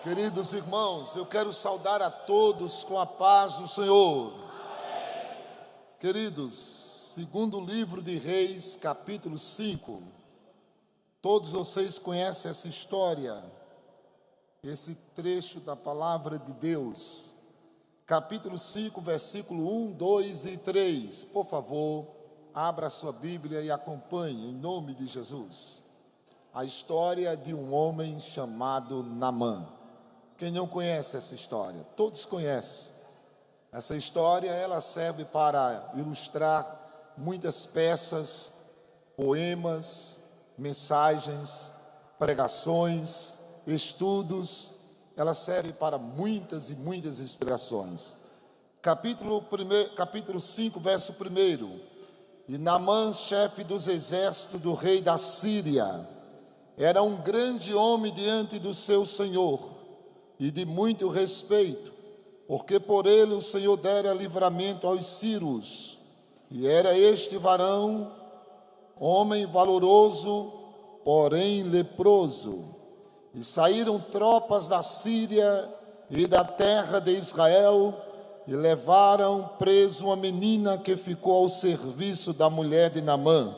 Queridos irmãos, eu quero saudar a todos com a paz do Senhor. Amém. Queridos, segundo livro de Reis, capítulo 5. Todos vocês conhecem essa história, esse trecho da palavra de Deus. Capítulo 5, versículo 1, 2 e 3. Por favor, abra sua Bíblia e acompanhe, em nome de Jesus. A história de um homem chamado Naamã. Quem não conhece essa história? Todos conhecem. Essa história, ela serve para ilustrar muitas peças, poemas, mensagens, pregações, estudos. Ela serve para muitas e muitas inspirações. Capítulo 5, verso 1. E Naamã, chefe dos exércitos do rei da Síria, era um grande homem diante do seu senhor, e de muito respeito, porque por ele o Senhor dera livramento aos sírios. E era este varão, homem valoroso, porém leproso. E saíram tropas da Síria e da terra de Israel, e levaram preso uma menina que ficou ao serviço da mulher de Naamã.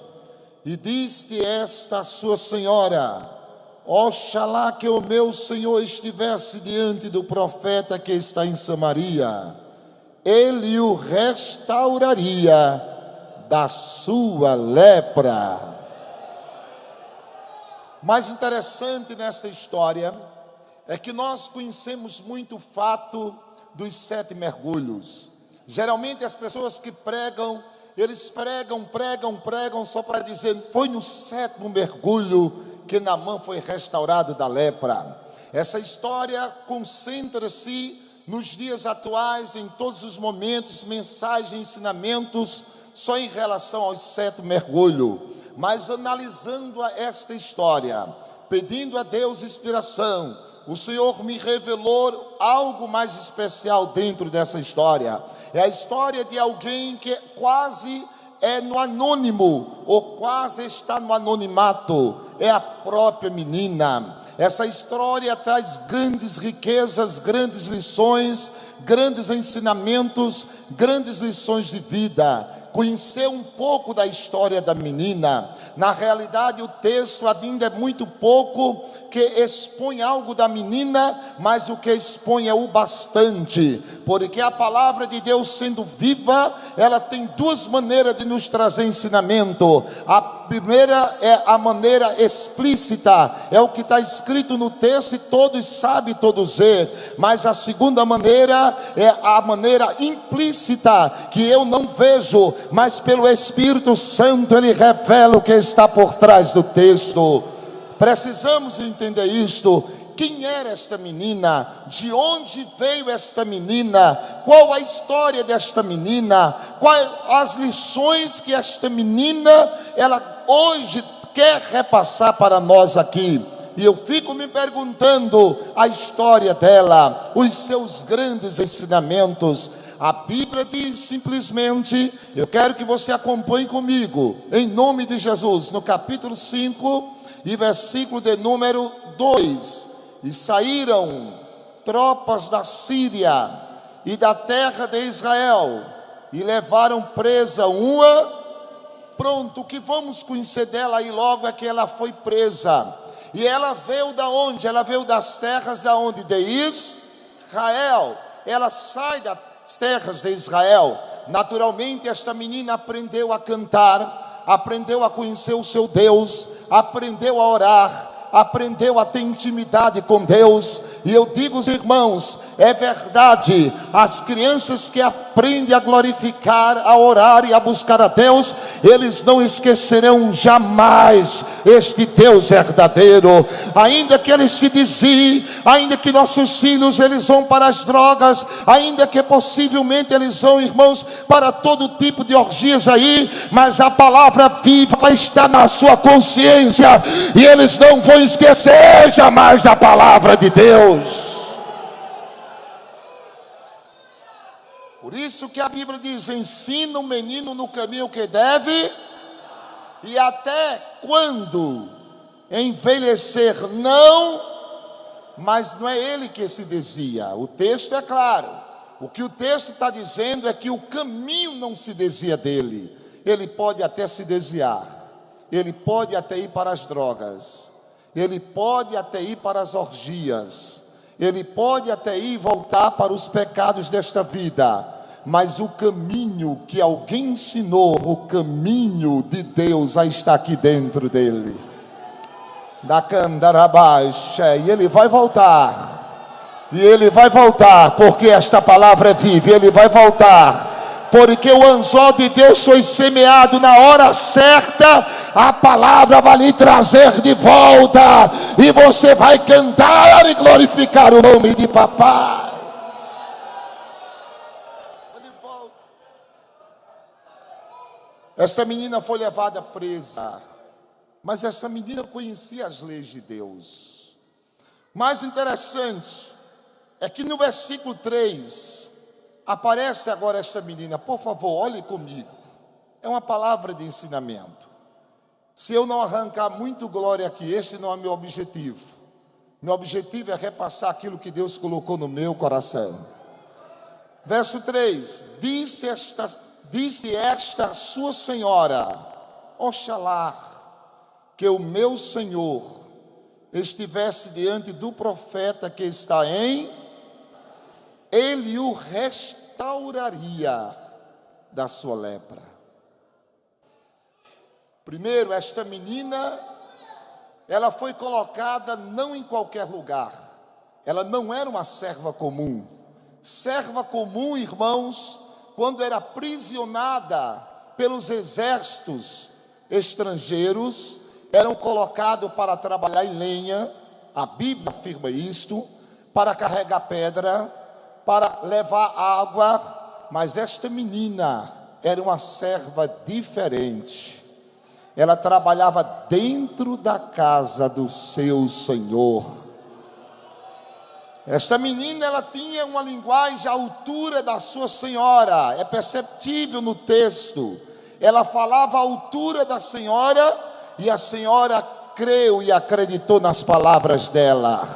E disse esta a sua senhora: oxalá que o meu senhor estivesse diante do profeta que está em Samaria, ele o restauraria da sua lepra. Mais interessante nessa história é que nós conhecemos muito o fato dos 7 mergulhos. Geralmente as pessoas que pregam, eles pregam só para dizer: foi no 7º mergulho que Naamã foi restaurado da lepra. Essa história concentra-se nos dias atuais, em todos os momentos, mensagens, ensinamentos, só em relação aos 7 mergulhos. Mas analisando esta história, pedindo a Deus inspiração, o Senhor me revelou algo mais especial dentro dessa história. É a história de alguém que quase é no anônimo, ou quase está no anonimato. É a própria menina. Essa história traz grandes riquezas, grandes lições, grandes ensinamentos, grandes lições de vida. Conhecer um pouco da história da menina. Na realidade, o texto ainda é muito pouco que expõe algo da menina, mas o que expõe é o bastante, porque a palavra de Deus, sendo viva, ela tem 2 maneiras de nos trazer ensinamento. A primeira é a maneira explícita, é o que está escrito no texto e todos sabem, todos vê. Mas a segunda maneira é a maneira implícita, que eu não vejo, mas pelo Espírito Santo ele revela o que está por trás do texto. Precisamos entender isto. Quem era esta menina? De onde veio esta menina? Qual a história desta menina? Quais as lições que esta menina, ela hoje quer repassar para nós aqui? E eu fico me perguntando a história dela, os seus grandes ensinamentos. A Bíblia diz simplesmente, eu quero que você acompanhe comigo, em nome de Jesus, no capítulo 5 e versículo de número 2. E saíram tropas da Síria e da terra de Israel, e levaram presa uma. Pronto, o que vamos conhecer dela aí logo é que ela foi presa. E ela veio da onde? Ela veio das terras da onde? De Israel. Ela sai das terras de Israel. Naturalmente esta menina aprendeu a cantar, aprendeu a conhecer o seu Deus, aprendeu a orar, aprendeu a ter intimidade com Deus. E eu digo aos irmãos, é verdade, as crianças que aprendem a glorificar, a orar e a buscar a Deus, eles não esquecerão jamais este Deus verdadeiro. Ainda que eles se desviem, ainda que nossos filhos eles vão para as drogas, ainda que possivelmente eles vão, irmãos, para todo tipo de orgias aí, mas a palavra viva está na sua consciência, e eles não vão esquecer jamais da palavra de Deus. Por isso que a Bíblia diz: ensina o menino no caminho que deve, e até quando envelhecer mas não é ele que se desvia. O texto é claro. O que o texto está dizendo é que o caminho não se desvia dele. Ele pode até se desviar, ele pode até ir para as drogas, ele pode até ir para as orgias, ele pode até ir voltar para os pecados desta vida, mas o caminho que alguém ensinou, o caminho de Deus já está aqui dentro dele. Da candarabaixa, e ele vai voltar. E ele vai voltar, porque esta palavra é viva. Ele vai voltar, porque o anzol de Deus foi semeado na hora certa. A palavra vai lhe trazer de volta, e você vai cantar e glorificar o nome de papai. Ele volta. Essa menina foi levada presa, mas essa menina conhecia as leis de Deus. Mais interessante é que no versículo 3, aparece agora esta menina. Por favor, olhe comigo. É uma palavra de ensinamento. Se eu não arrancar muito glória aqui, este não é meu objetivo. Meu objetivo é repassar aquilo que Deus colocou no meu coração. Verso 3, disse esta sua senhora: oxalá que o meu Senhor estivesse diante do profeta que está ele o restauraria da sua lepra. Primeiro, esta menina, ela foi colocada não em qualquer lugar. Ela não era uma serva comum. Serva comum, irmãos, quando era aprisionada pelos exércitos estrangeiros, eram colocados para trabalhar em lenha, a Bíblia afirma isto, para carregar pedra, para levar água. Mas esta menina era uma serva diferente. Ela trabalhava dentro da casa do seu Senhor. Esta menina, ela tinha uma linguagem à altura da sua senhora. É perceptível no texto. Ela falava à altura da senhora, e a senhora creu e acreditou nas palavras dela.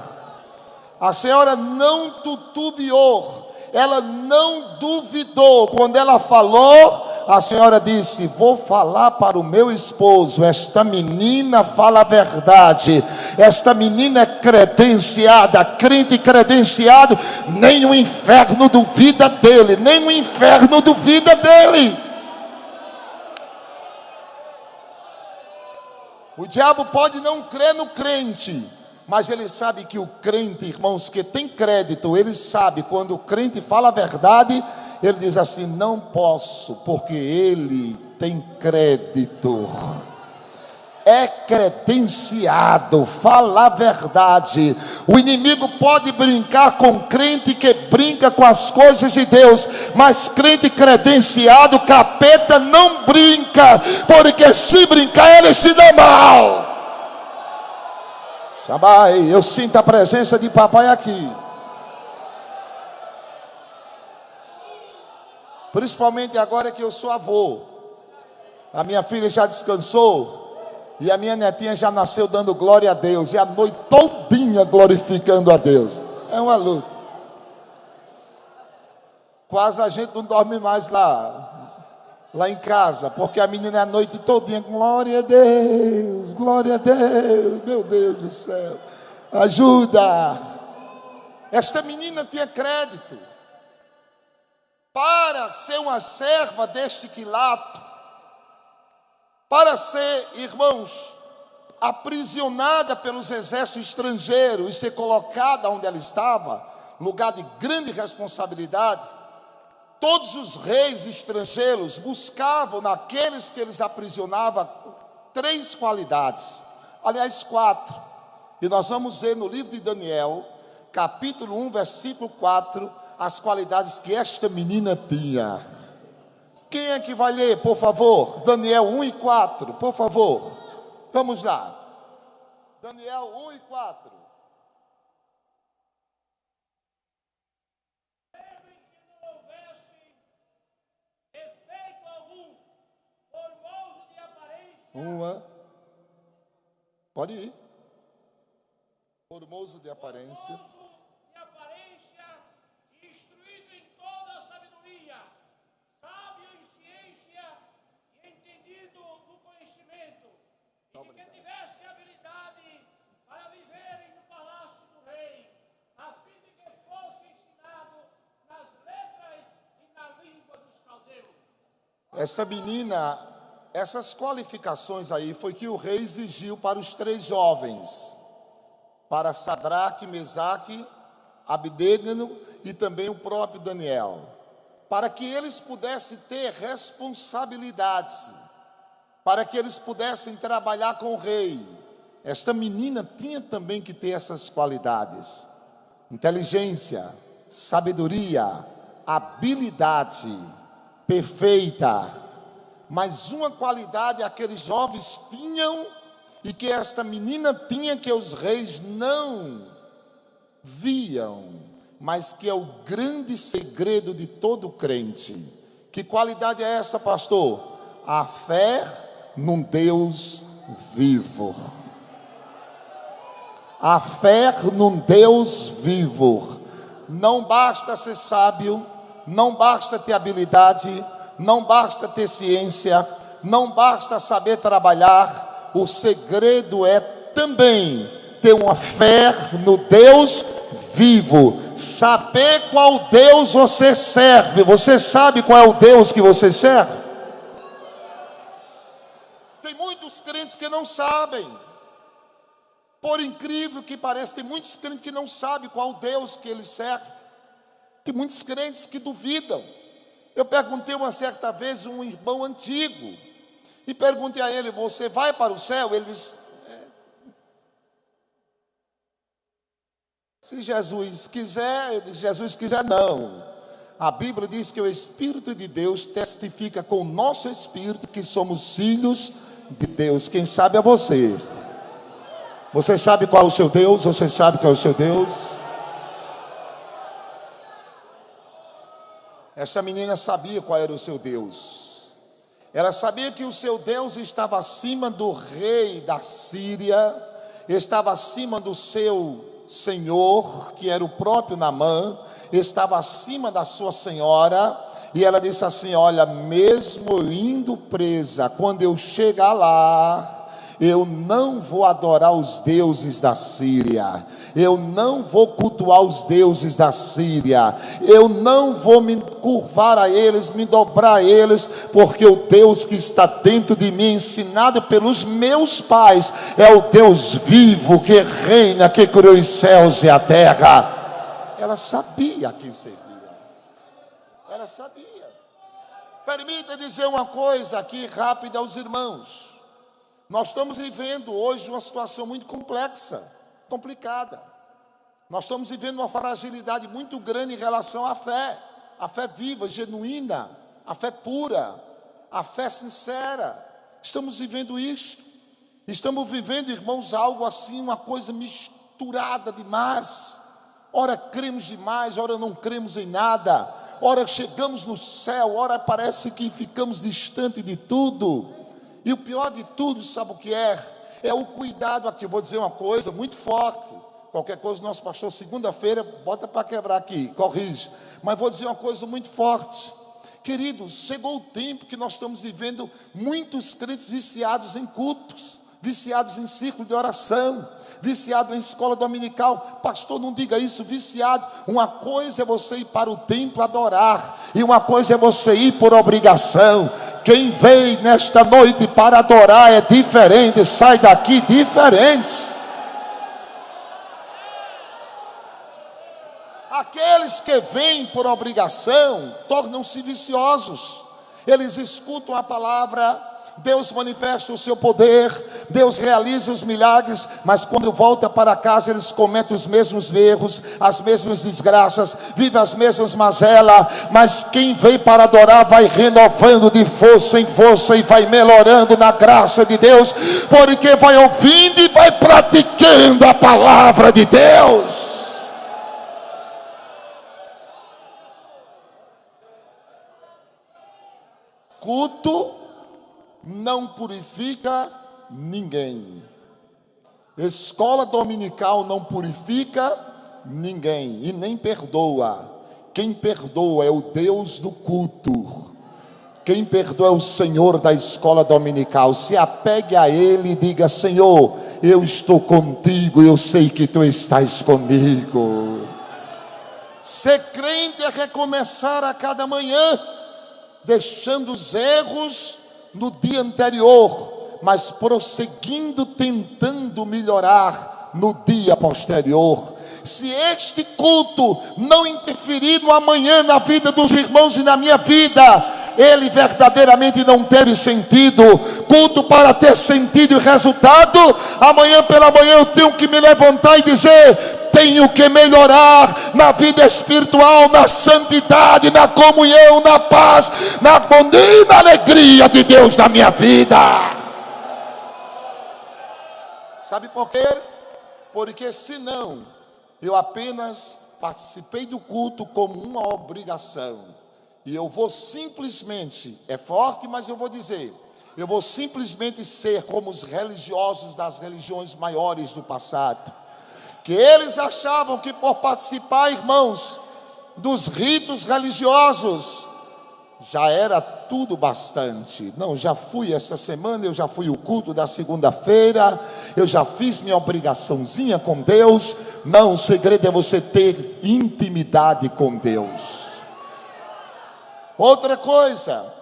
A senhora não titubeou, ela não duvidou. Quando ela falou, a senhora disse: vou falar para o meu esposo. Esta menina fala a verdade. Esta menina é credenciada, crente credenciado. Nem o inferno duvida dele, nem o inferno duvida dele. O diabo pode não crer no crente, mas ele sabe que o crente, irmãos, que tem crédito, ele sabe quando o crente fala a verdade, ele diz assim: não posso, porque ele tem crédito. É credenciado, fala a verdade. O inimigo pode brincar com crente que brinca com as coisas de Deus, mas crente credenciado, capeta não brinca, porque se brincar ele se dá mal. Shabai, eu sinto a presença de papai aqui. Principalmente agora que eu sou avô. A minha filha já descansou, e a minha netinha já nasceu dando glória a Deus, e a noite todinha glorificando a Deus. É uma luta. Quase a gente não dorme mais lá em casa, porque a menina é a noite todinha: glória a Deus, glória a Deus, meu Deus do céu, ajuda. Esta menina tinha crédito. Para ser uma serva deste quilato, para ser, irmãos, aprisionada pelos exércitos estrangeiros e ser colocada onde ela estava, lugar de grande responsabilidade, todos os reis estrangeiros buscavam naqueles que eles aprisionavam 3 qualidades, aliás 4, e nós vamos ver no livro de Daniel, capítulo 1, versículo 4, as qualidades que esta menina tinha. Quem é que vai ler, por favor? Daniel 1 e 4, por favor. Vamos lá. Daniel 1 e 4. Uma. Pode ir. formoso de aparência, instruído em toda a sabedoria, sábio em ciência e entendido no conhecimento, e que tivesse habilidade para viverem no palácio do rei, a fim de que fosse ensinado nas letras e na língua dos caldeus. essa menina, essas qualificações aí foi que o rei exigiu para os 3 jovens, para Sadraque, Mesaque, Abdênego e também o próprio Daniel, para que eles pudessem ter responsabilidades, para que eles pudessem trabalhar com o rei. Esta menina tinha também que ter essas qualidades: inteligência, sabedoria, habilidade perfeita. Mas uma qualidade aqueles jovens tinham, e que esta menina tinha, que os reis não viam, mas que é o grande segredo de todo crente. Que qualidade é essa, pastor? A fé num Deus vivo. A fé num Deus vivo. Não basta ser sábio, não basta ter habilidade, não basta ter ciência, não basta saber trabalhar. O segredo é também ter uma fé no Deus vivo. Saber qual Deus você serve. Você sabe qual é o Deus que você serve? Tem muitos crentes que não sabem. Por incrível que pareça, tem muitos crentes que não sabem qual Deus que eles servem. Tem muitos crentes que duvidam. Eu perguntei uma certa vez a um irmão antigo, e perguntei a ele: você vai para o céu? Ele disse: se Jesus quiser. Eu disse: Jesus quiser não. A Bíblia diz que o Espírito de Deus testifica com o nosso espírito que somos filhos de Deus. Quem sabe é você. Você sabe qual é o seu Deus? Você sabe qual é o seu Deus? Essa menina sabia qual era o seu Deus. Ela sabia que o seu Deus estava acima do rei da Síria, estava acima do seu senhor, que era o próprio Naamã, estava acima da sua senhora. E ela disse assim: olha, mesmo eu indo presa, quando eu chegar lá, eu não vou adorar os deuses da Síria, eu não vou cultuar os deuses da Síria, eu não vou me curvar a eles, me dobrar a eles, porque o Deus que está dentro de mim, ensinado pelos meus pais, é o Deus vivo que reina, que criou os céus e a terra. Ela sabia a quem servia. Ela sabia. Permita dizer uma coisa aqui rápida aos irmãos. Nós estamos vivendo hoje uma situação muito complexa, complicada. Nós estamos vivendo uma fragilidade muito grande em relação à fé. A fé viva, genuína, a fé pura, a fé sincera. Estamos vivendo isto. Estamos vivendo, irmãos, algo assim, uma coisa misturada demais. Ora cremos demais, ora não cremos em nada. Ora chegamos no céu, ora parece que ficamos distante de tudo. E o pior de tudo, sabe o que é? É o cuidado aqui. Eu vou dizer uma coisa muito forte. Qualquer coisa, o nosso pastor, segunda-feira, bota para quebrar aqui, corrige. Mas vou dizer uma coisa muito forte. Queridos, chegou o tempo que nós estamos vivendo muitos crentes viciados em cultos, viciados em círculo de oração, viciado em escola dominical. Pastor, não diga isso, viciado. Uma coisa é você ir para o templo adorar, e uma coisa é você ir por obrigação. Quem veio nesta noite para adorar é diferente, sai daqui diferente. Aqueles que vêm por obrigação tornam-se viciosos. Eles escutam a palavra, Deus manifesta o seu poder, Deus realiza os milagres, mas quando volta para casa eles cometem os mesmos erros, as mesmas desgraças, vivem as mesmas mazelas. Mas quem vem para adorar vai renovando de força em força e vai melhorando na graça de Deus, porque vai ouvindo e vai praticando a palavra de Deus. Culto não purifica ninguém. Escola dominical não purifica ninguém e nem perdoa. Quem perdoa é o Deus do culto. Quem perdoa é o Senhor da escola dominical. Se apegue a Ele e diga: Senhor, eu estou contigo, eu sei que Tu estás comigo. Ser crente é recomeçar a cada manhã, deixando os erros no dia anterior, mas prosseguindo, tentando melhorar no dia posterior. Se este culto não interferir no amanhã na vida dos irmãos e na minha vida, ele verdadeiramente não teve sentido. Culto, para ter sentido e resultado, amanhã pela manhã eu tenho que me levantar e dizer: tenho que melhorar na vida espiritual, na santidade, na comunhão, na paz, na harmonia e na alegria de Deus na minha vida. Sabe por quê? Porque senão eu apenas participei do culto como uma obrigação, e eu vou simplesmente, é forte, mas eu vou dizer, eu vou simplesmente ser como os religiosos das religiões maiores do passado, que eles achavam que por participar, irmãos, dos ritos religiosos, já era tudo bastante. Não, já fui essa semana, eu já fui o culto da segunda-feira, eu já fiz minha obrigaçãozinha com Deus. Não, o segredo é você ter intimidade com Deus. Outra coisa,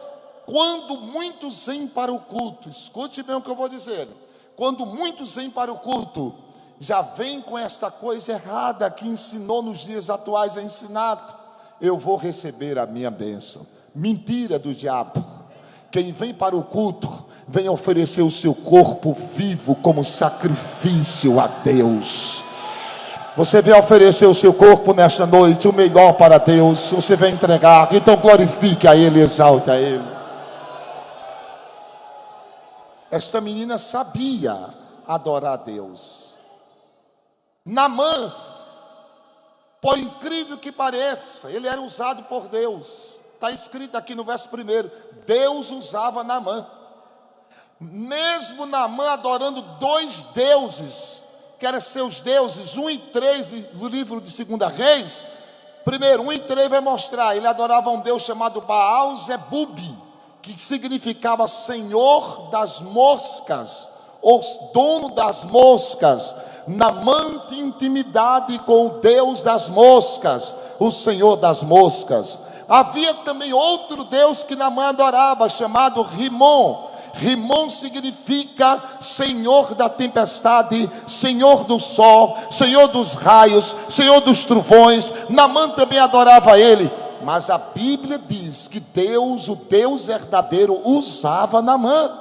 quando muitos vêm para o culto, escute bem o que eu vou dizer, quando muitos vêm para o culto, já vem com esta coisa errada que ensinou nos dias atuais, é ensinado: eu vou receber a minha bênção. Mentira do diabo. Quem vem para o culto, vem oferecer o seu corpo vivo como sacrifício a Deus. Você vem oferecer o seu corpo nesta noite, o melhor para Deus. Você vem entregar, então glorifique a Ele, exalte a Ele. Esta menina sabia adorar a Deus. Naamã, por incrível que pareça, ele era usado por Deus. Está escrito aqui no verso 1, Deus usava Naamã. Mesmo Naamã adorando dois deuses, que eram seus deuses, 1 e 3 no livro de 2 Reis. Primeiro, 1 e 3 vai mostrar, ele adorava um deus chamado Baal-zebub, que significava Senhor das moscas, ou dono das moscas. Naamã tinha intimidade com o Deus das moscas, o Senhor das moscas. Havia também outro Deus que Naamã adorava, chamado Rimon. Rimon significa Senhor da tempestade, Senhor do sol, Senhor dos raios, Senhor dos trovões. Naamã também adorava ele. Mas a Bíblia diz que Deus, o Deus verdadeiro, usava Naamã.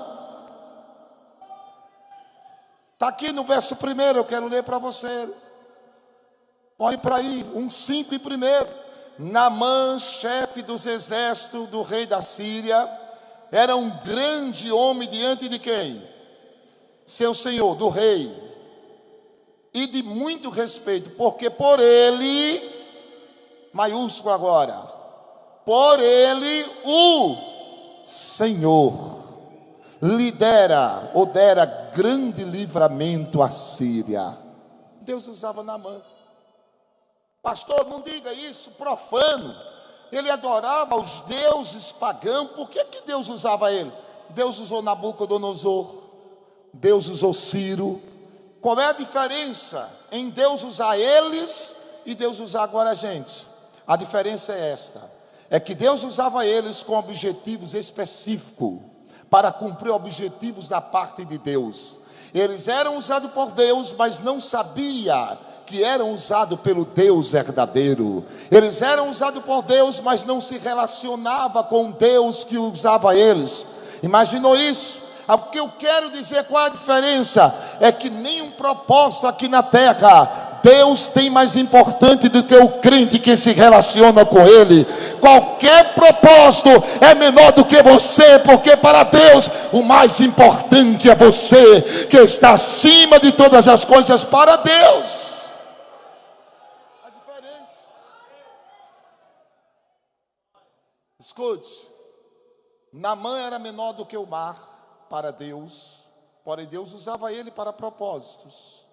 Está aqui no verso 1, eu quero ler para você. Olhe para aí, 1:5 e 1. Naamã, chefe dos exércitos do rei da Síria, era um grande homem diante de quem? Seu senhor, do rei. E de muito respeito, porque por ele, maiúsculo agora, por ele o Senhor lhe dera, ou dera grande livramento à Síria. Deus usava Naamã. Pastor, não diga isso, profano. Ele adorava os deuses pagãos. Por que Deus usava ele? Deus usou Nabucodonosor, Deus usou Ciro. Qual é a diferença em Deus usar eles e Deus usar agora a gente? A diferença é esta: é que Deus usava eles com objetivos específicos, para cumprir objetivos da parte de Deus. Eles eram usados por Deus, mas não sabia que eram usados pelo Deus verdadeiro. Eles eram usados por Deus, mas não se relacionava com Deus que usava eles. Imaginou isso? O que eu quero dizer, qual a diferença? É que nenhum propósito aqui na terra Deus tem mais importante do que o crente que se relaciona com Ele. Qualquer propósito é menor do que você, porque para Deus o mais importante é você, que está acima de todas as coisas para Deus. É diferente. Escute, Naamã era menor do que o mar para Deus, porém Deus usava ele para propósitos.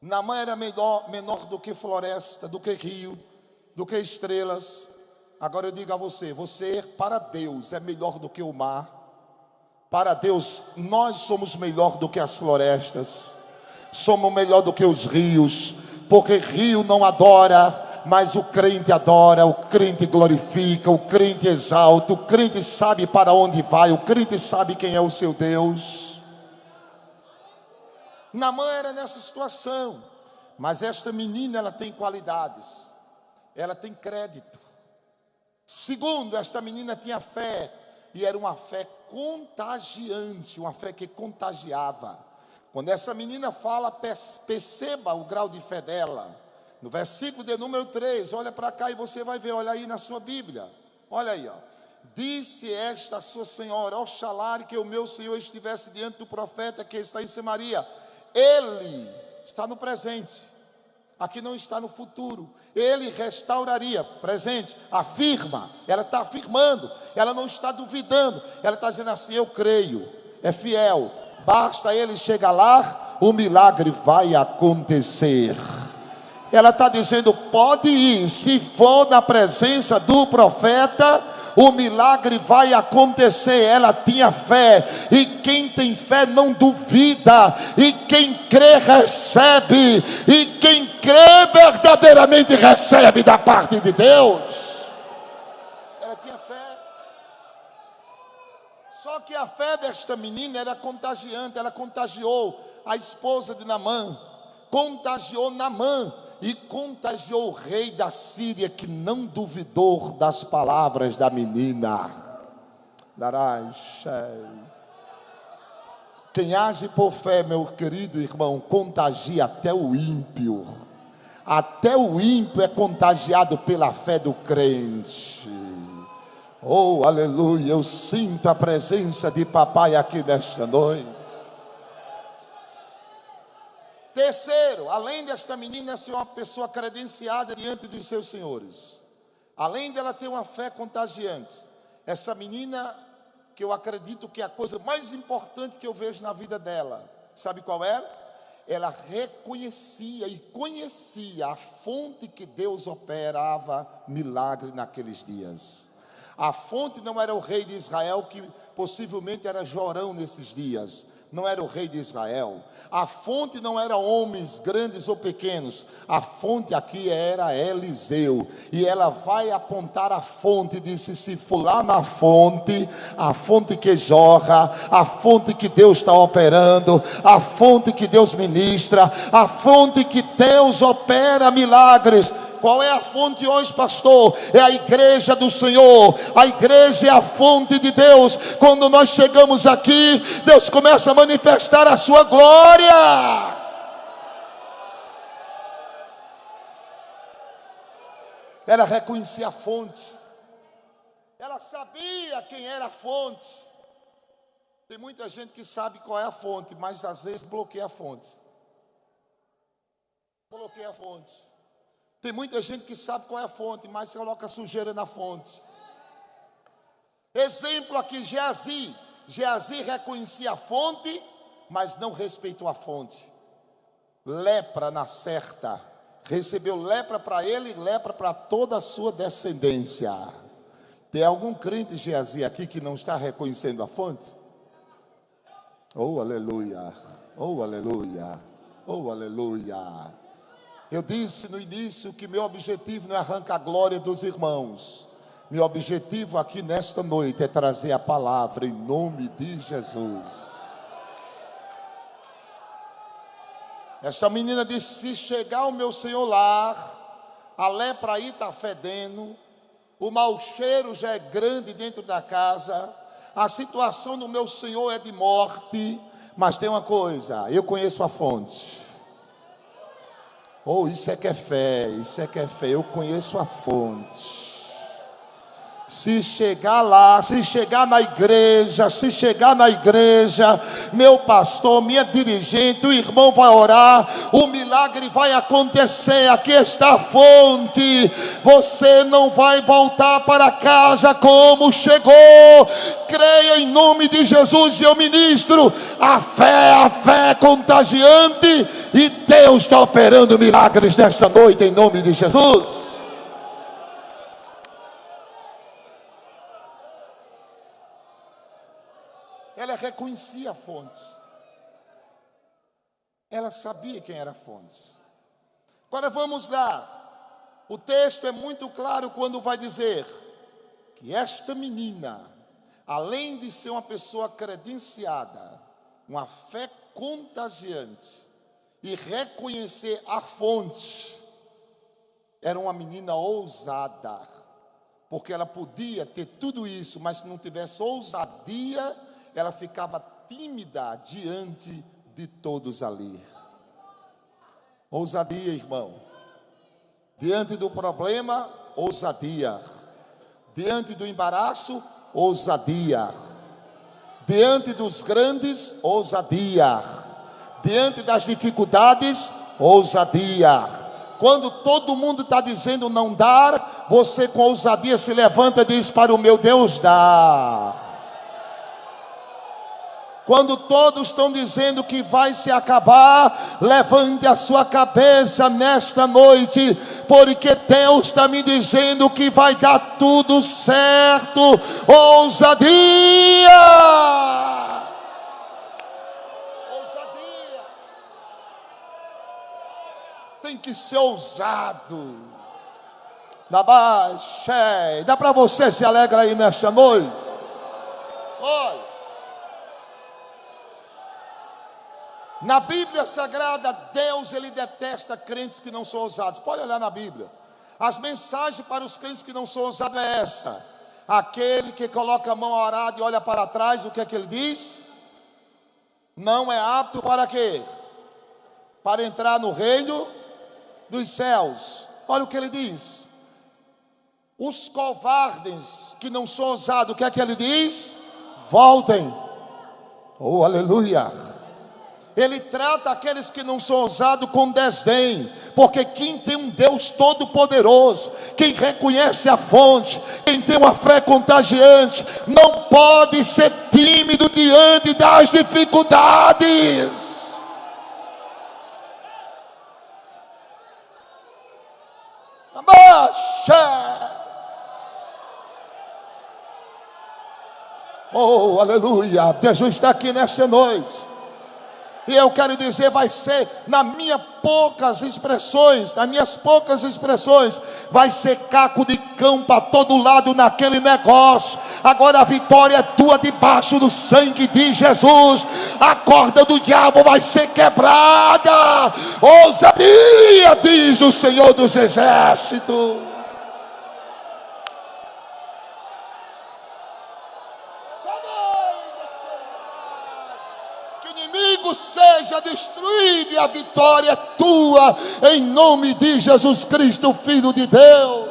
Naamã era menor do que floresta, do que rio, do que estrelas. Agora eu digo a você, você para Deus é melhor do que o mar. Para Deus nós somos melhor do que as florestas. Somos melhor do que os rios. Porque rio não adora, mas o crente adora, o crente glorifica, o crente exalta, o crente sabe para onde vai, o crente sabe quem é o seu Deus. Naamã era nessa situação, mas esta menina, ela tem qualidades, ela tem crédito. Segundo, esta menina tinha fé, e era uma fé contagiante, uma fé que contagiava. Quando essa menina fala, perceba o grau de fé dela. No versículo de número 3, olha para cá e você vai ver, olha aí na sua Bíblia. Olha aí, ó. Disse esta a sua senhora: oxalá que o meu senhor estivesse diante do profeta que está em Samaria. Ele está no presente, aqui não está no futuro. Ele restauraria, presente, afirma, ela está afirmando, ela não está duvidando, ela está dizendo assim: eu creio, é fiel, basta ele chegar lá, o milagre vai acontecer. Ela está dizendo: pode ir, se for na presença do profeta, o milagre vai acontecer. Ela tinha fé, e quem tem fé não duvida, e quem crê recebe, e quem crê verdadeiramente recebe da parte de Deus. Ela tinha fé. Só que a fé desta menina era contagiante. Ela contagiou a esposa de Naamã, contagiou Naamã, e contagiou o rei da Síria, que não duvidou das palavras da menina. Quem age por fé, meu querido irmão, contagia até o ímpio. Até o ímpio é contagiado pela fé do crente. Oh, aleluia, eu sinto a presença de papai aqui nesta noite. Terceiro, além desta menina ser uma pessoa credenciada diante dos seus senhores, além dela ter uma fé contagiante, essa menina, que eu acredito que é a coisa mais importante que eu vejo na vida dela, sabe qual era? Ela reconhecia e conhecia a fonte que Deus operava milagre naqueles dias. A fonte não era o rei de Israel, que possivelmente era Jorão nesses dias. Não era o rei de Israel. A fonte não era homens grandes ou pequenos. A fonte aqui era Eliseu. E ela vai apontar a fonte e disse: se for lá na fonte, a fonte que jorra, a fonte que Deus está operando, a fonte que Deus ministra, a fonte que Deus opera milagres. Qual é a fonte hoje, pastor? É a igreja do Senhor. A igreja é a fonte de Deus. Quando nós chegamos aqui, Deus começa a manifestar a sua glória. Ela reconhecia a fonte. Ela sabia quem era a fonte. Tem muita gente que sabe qual é a fonte, mas às vezes bloqueia a fonte. Bloqueia a fonte. Tem muita gente que sabe qual é a fonte, mas coloca sujeira na fonte. Exemplo aqui, Geazi. Geazi reconhecia a fonte, mas não respeitou a fonte. Lepra na certa. Recebeu lepra para ele e lepra para toda a sua descendência. Tem algum crente Geazi aqui que não está reconhecendo a fonte? Oh, aleluia. Oh, aleluia. Oh, aleluia. Eu disse no início que meu objetivo não é arrancar a glória dos irmãos. Meu objetivo aqui nesta noite é trazer a palavra em nome de Jesus. Essa menina disse: se chegar o meu Senhor lá, a lepra aí está fedendo, o mau cheiro já é grande dentro da casa, a situação do meu Senhor é de morte, mas tem uma coisa, eu conheço a fonte. Oh, isso é que é fé, isso é que é fé. Eu conheço a fonte. Se chegar lá, se chegar na igreja, meu pastor, minha dirigente, o irmão vai orar, o milagre vai acontecer. Aqui está a fonte. Você não vai voltar para casa como chegou. Creia em nome de Jesus e eu ministro a fé contagiante, e Deus está operando milagres nesta noite em nome de Jesus. Ela reconhecia a fonte. Ela sabia quem era a fonte. Agora vamos lá. O texto é muito claro quando vai dizer que esta menina, além de ser uma pessoa credenciada, uma fé contagiante e reconhecer a fonte, era uma menina ousada. Porque ela podia ter tudo isso, mas se não tivesse ousadia, ela ficava tímida diante de todos ali. Ousadia, irmão. Diante do problema, ousadia. Diante do embaraço, ousadia. Diante dos grandes, ousadia. Diante das dificuldades, ousadia. Quando todo mundo está dizendo não dar, você com ousadia se levanta e diz: para o meu Deus dá. Quando todos estão dizendo que vai se acabar, levante a sua cabeça nesta noite, porque Deus está me dizendo que vai dar tudo certo. Ousadia! Ousadia! Tem que ser ousado. Dá para você se alegrar aí nesta noite? Olha. Na Bíblia Sagrada, Deus, Ele detesta crentes que não são ousados. Pode olhar na Bíblia. As mensagens para os crentes que não são ousados é essa: aquele que coloca a mão arada e olha para trás, o que é que ele diz? Não é apto para quê? Para entrar no reino dos céus. Olha o que ele diz: os covardes que não são ousados, o que é que ele diz? Voltem. Oh, aleluia. Ele trata aqueles que não são ousados com desdém, porque quem tem um Deus todo-poderoso, quem reconhece a fonte, quem tem uma fé contagiante, não pode ser tímido diante das dificuldades. Oh, aleluia. Jesus está aqui nesta noite. E eu quero dizer, vai ser nas minhas poucas expressões, vai ser caco de cão para todo lado naquele negócio. Agora a vitória é tua debaixo do sangue de Jesus. A corda do diabo vai ser quebrada. Ousadia, diz o Senhor dos Exércitos. Seja destruído, e a vitória é tua, em nome de Jesus Cristo, Filho de Deus.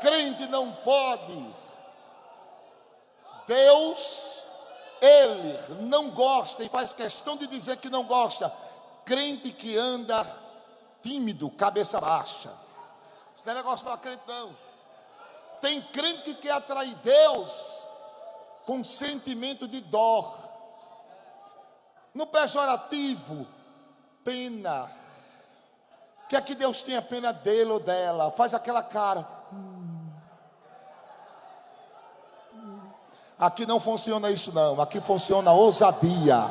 Crente não pode. Deus, Ele não gosta, e faz questão de dizer que não gosta, crente que anda tímido, cabeça baixa. Esse não é negócio para crente não. Tem crente que quer atrair Deus com sentimento de dó, no pejorativo, pena. Quer que Deus tenha pena dele ou dela? Faz aquela cara. Aqui não funciona isso não. Aqui funciona ousadia.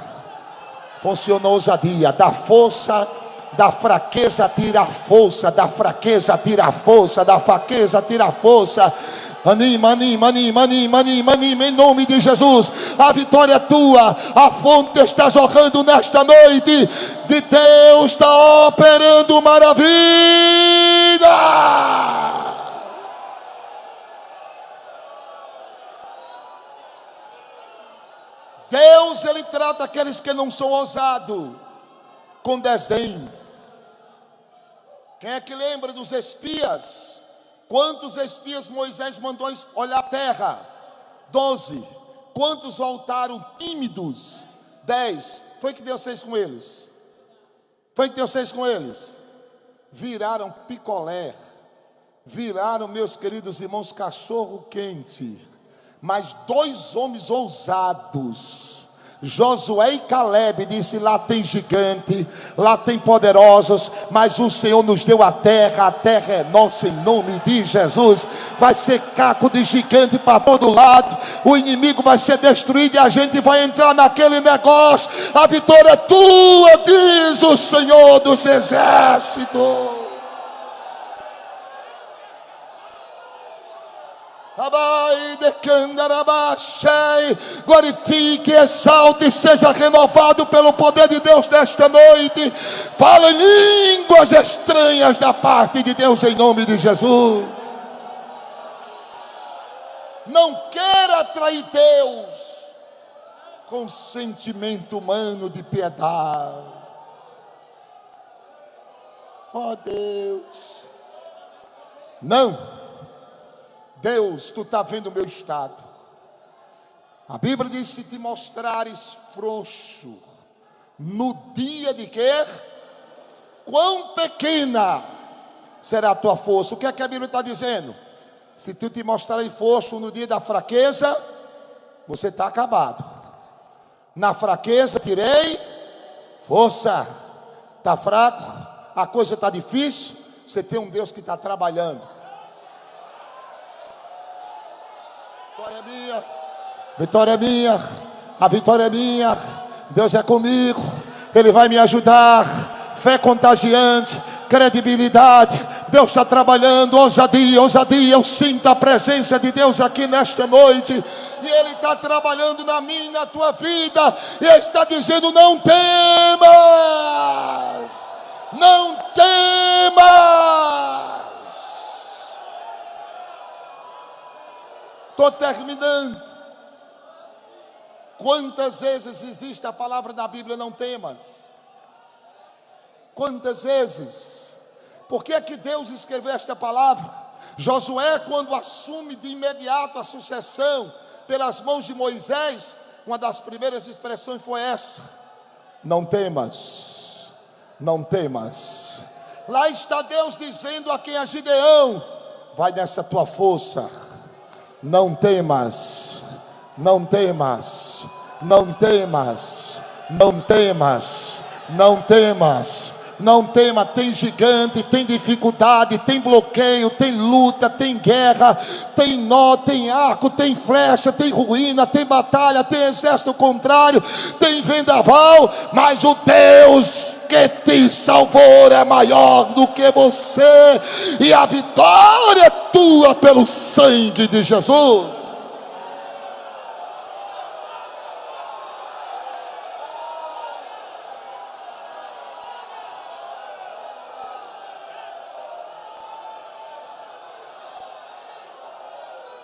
Funciona ousadia. Da força, da fraqueza tira a força. Da fraqueza tira a força. Da fraqueza tira a força. Anima, em nome de Jesus. A vitória é tua. A fonte está jorrando nesta noite. De Deus está operando maravilha. Deus, Ele trata aqueles que não são ousados com desdém. Quem é que lembra dos espias? Quantos espias Moisés mandou olhar a terra? 12. Quantos voltaram tímidos? 10. Foi que Deus fez com eles? Foi que Deus fez com eles? Viraram picolé. Viraram, meus queridos irmãos, cachorro quente. Mas 2 homens ousados, Josué e Caleb, disse: lá tem gigante, lá tem poderosos, mas o Senhor nos deu a terra é nossa em nome de Jesus. Vai ser caco de gigante para todo lado, o inimigo vai ser destruído e a gente vai entrar naquele negócio. A vitória é tua, diz o Senhor dos exércitos. Glorifique, exalte e seja renovado pelo poder de Deus nesta noite. Fala em línguas estranhas da parte de Deus em nome de Jesus. Não queira atrair Deus com sentimento humano de piedade. Oh Deus, não. Deus, tu está vendo o meu estado. A Bíblia diz: se te mostrares frouxo no dia de quê? Quão pequena será a tua força. O que é que a Bíblia está dizendo? Se tu te mostrares frouxo no dia da fraqueza, você está acabado. Na fraqueza tirei força. Está fraco, a coisa está difícil, você tem um Deus que está trabalhando. Vitória é minha, vitória é minha, a vitória é minha. Deus é comigo, Ele vai me ajudar. Fé contagiante, credibilidade. Deus está trabalhando, ousadia, ousadia. Eu sinto a presença de Deus aqui nesta noite, e Ele está trabalhando na minha e na tua vida, e Ele está dizendo: não temas, não temas. Estou terminando. Quantas vezes existe a palavra na Bíblia: não temas? Quantas vezes? Por que é que Deus escreveu esta palavra? Josué, quando assume de imediato a sucessão pelas mãos de Moisés, uma das primeiras expressões foi essa: não temas, não temas. Lá está Deus dizendo a quem? A Gideão: vai nessa tua força. Não temas, não temas, não temas, não temas, não temas, não tema. Tem gigante, tem dificuldade, tem bloqueio, tem luta, tem guerra, tem nó, tem arco, tem flecha, tem ruína, tem batalha, tem exército contrário, tem vendaval, mas o Deus que te salvou é maior do que você, e a vitória é tua pelo sangue de Jesus.